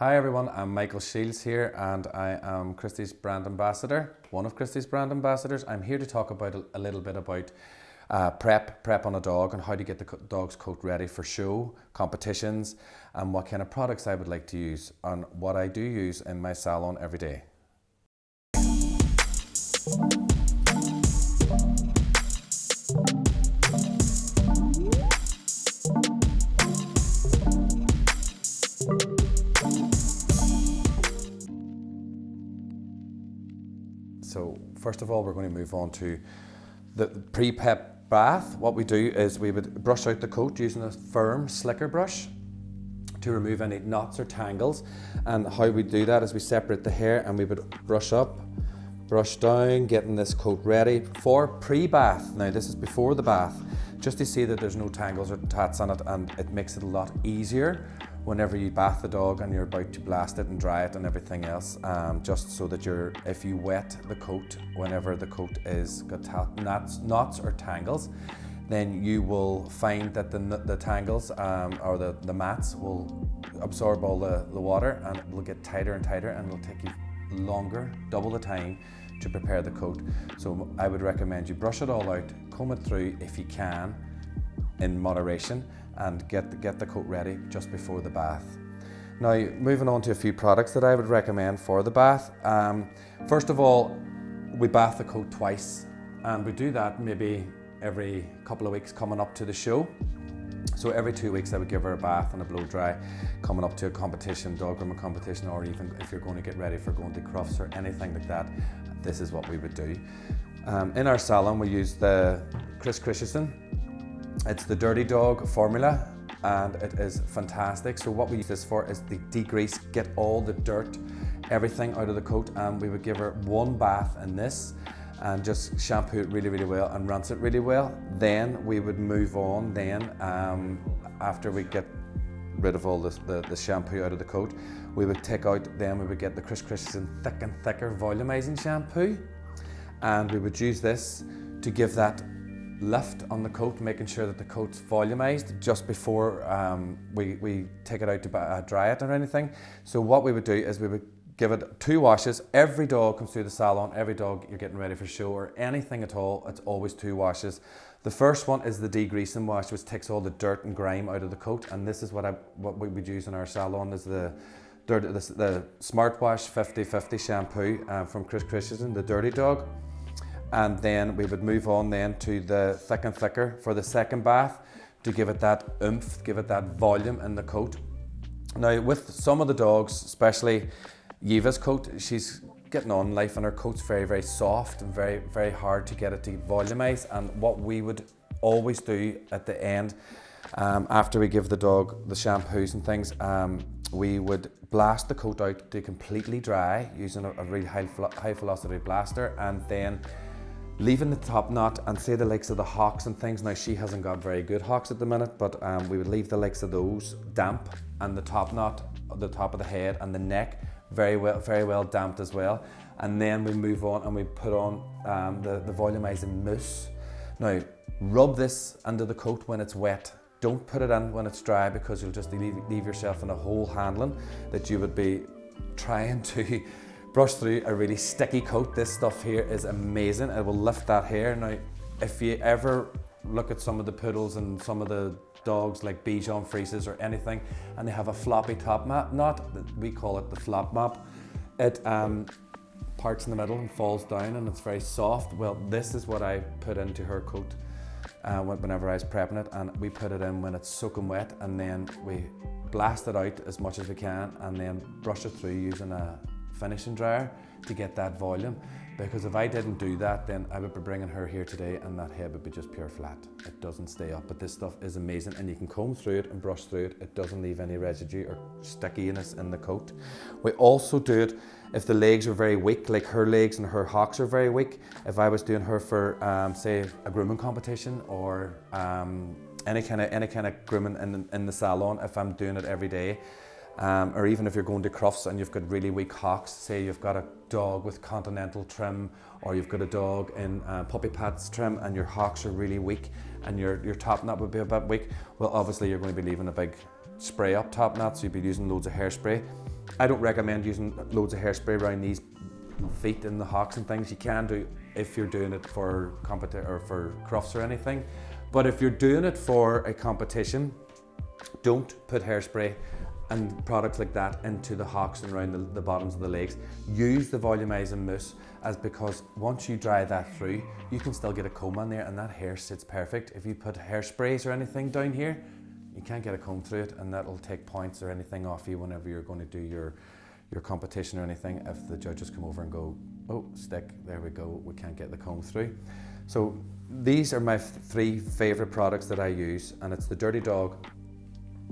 Hi everyone, I'm Michael Shiels here and I am Christies brand ambassador, one of Christies brand ambassadors. I'm here to talk about a little bit about prep on a dog and how to get the dog's coat ready for show, competitions, and what kind of products I would like to use and what I do use in my salon every day. So first of all, we're going to move on to the pre-pep bath. What we do is we would brush out the coat using a firm slicker brush to remove any knots or tangles. And how we do that is we separate the hair and we would brush up, brush down, getting this coat ready for pre-bath. Now this is before the bath, just to see that there's no tangles or tats on it, and it makes it a lot easier whenever you bath the dog and you're about to blast it and dry it and everything else, just so that if you wet the coat, whenever the coat is got knots or tangles, then you will find that the tangles or the mats will absorb all the water, and it will get tighter and tighter, and it'll take you longer, double the time to prepare the coat. So I would recommend you brush it all out, comb it through if you can in moderation, and get the coat ready just before the bath. Now, moving on to a few products that I would recommend for the bath. First of all, we bath the coat twice, and we do that maybe every couple of weeks coming up to the show. So every 2 weeks I would give her a bath and a blow dry coming up to a competition, dog grooming competition, or even if you're going to get ready for going to Crufts or anything like that, this is what we would do. In our salon we use the Christensen. It's the Dirty Dog formula and it is fantastic. So what we use this for is the degrease, get all the dirt, everything out of the coat, and we would give her one bath in this and just shampoo it really well and rinse it really well. Then we would move on after we get rid of all the shampoo out of the coat, we would take out, then we would get the Christensen thick and thicker volumizing shampoo, and we would use this to give that lift on the coat, making sure that the coat's volumized just before we take it out to dry it or anything. So what we would do is we would give it 2 washes. Every dog comes through the salon, every dog you're getting ready for show or anything at all, it's always 2 washes. The first one is the degreasing wash, which takes all the dirt and grime out of the coat, and this is what we would use in our salon is the Smartwash 50/50 shampoo from Christensen, the Dirty Dog. And then we would move on then to the thick and thicker for the second bath to give it that oomph, give it that volume in the coat. Now with some of the dogs, especially Eva's coat, she's getting on life and her coat's very soft and very hard to get it to volumize. And what we would always do at the end, after we give the dog the shampoos and things, we would blast the coat out to completely dry using a really high velocity blaster, and then leaving the top knot and say the likes of the hocks and things. Now she hasn't got very good hocks at the minute, but we would leave the likes of those damp, and the top knot, the top of the head and the neck very well damped as well. And then we move on and we put on the volumizing mousse. Now rub this under the coat when it's wet. Don't put it in when it's dry, because you'll just leave yourself in a hole handling that you would be trying to brush through a really sticky coat. This stuff here is amazing. It will lift that hair. Now, if you ever look at some of the poodles and some of the dogs like Bichon Frises or anything, and they have a floppy top knot, we call it the flop mop. It parts in the middle and falls down and it's very soft. Well, this is what I put into her coat whenever I was prepping it, and we put it in when it's soaking wet, and then we blast it out as much as we can and then brush it through using a finishing dryer to get that volume. Because if I didn't do that, then I would be bringing her here today and that head would be just pure flat. It doesn't stay up, but this stuff is amazing, and you can comb through it and brush through it. It doesn't leave any residue or stickiness in the coat. We also do it if the legs are very weak, like her legs and her hocks are very weak. If I was doing her for say a grooming competition or any kind of grooming in the salon, if I'm doing it every day, or even if you're going to Crufts and you've got really weak hocks, say you've got a dog with continental trim, or you've got a dog in puppy pads trim and your hocks are really weak and your top knot would be a bit weak, well obviously you're going to be leaving a big spray up top, not so you'd be using loads of hairspray. I don't recommend using loads of hairspray around these feet and the hocks and things. You can do if you're doing it for or for crufts or anything, but if you're doing it for a competition, don't put hairspray and products like that into the hocks and around the bottoms of the legs. Use the Volumizing mousse, because once you dry that through, you can still get a comb on there and that hair sits perfect. If you put hairsprays or anything down here, you can't get a comb through it, and that'll take points or anything off you whenever you're going to do your competition or anything. If the judges come over and go, oh, stick, there we go, we can't get the comb through. So these are my 3 favorite products that I use, and it's the Dirty Dog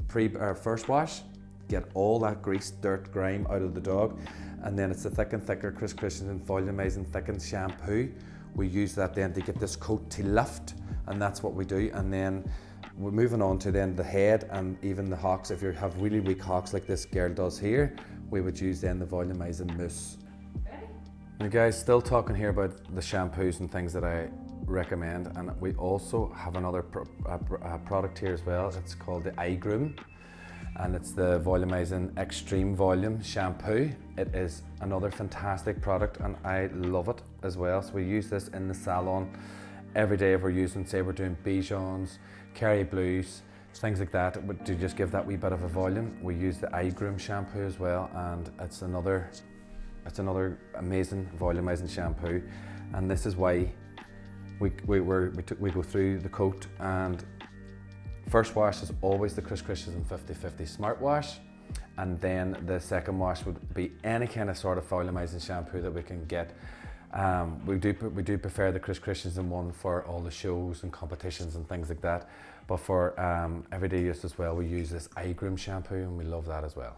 first wash, get all that grease, dirt, grime out of the dog, and then it's the Thick and Thicker Christensen Volumizing Thickened Shampoo. We use that then to get this coat to lift, and that's what we do. And then we're moving on to then the head and even the hocks. If you have really weak hocks like this girl does here, we would use then the Volumizing mousse. Now guys, still talking here about the shampoos and things that I recommend, and we also have another product here as well. It's called the Grooming, and it's the Volumizing Extreme Volume Shampoo. It is another fantastic product and I love it as well. So we use this in the salon every day if we're using, say we're doing Bijons, Kerry Blues, things like that, to just give that wee bit of a volume. We use the Grooming shampoo as well, and it's another amazing volumizing shampoo. And this is why we go through the coat, and first wash is always the Christensen 50/50 Smartwash, and then the second wash would be any kind of sort of volumizing shampoo that we can get. We do prefer the Christensen one for all the shows and competitions and things like that, but for everyday use as well, we use this Grooming shampoo, and we love that as well.